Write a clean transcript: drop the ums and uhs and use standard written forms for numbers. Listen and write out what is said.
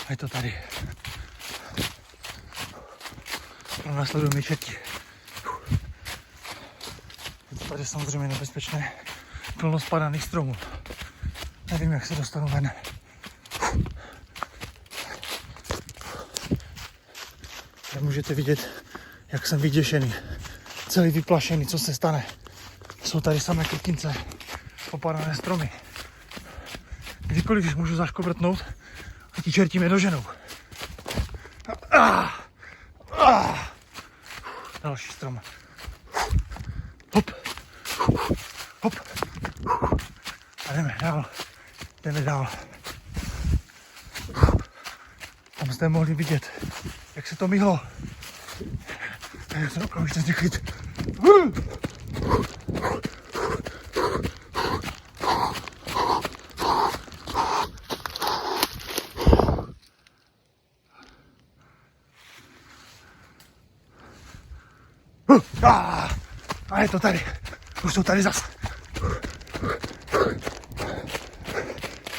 A je to tady. Pronásledují mě čerti. Je to tady samozřejmě nebezpečné. Plno spadaných stromů. Nevím, jak se dostanu ven. Tady můžete vidět, jak jsem vyděšený. Celý vyplašený, co se stane. Jsou tady samé krtince, popadané stromy. Kdykoliv, když můžu zaškobrtnout, a ti čerti mě doženou. Další strom. Hop. Hop. A jdeme dál. Jdeme dál. Tam jste mohli vidět, jak se to myhlo. Já jsem okamžitě zrychlit. A je to tady. Už jsou tady zas.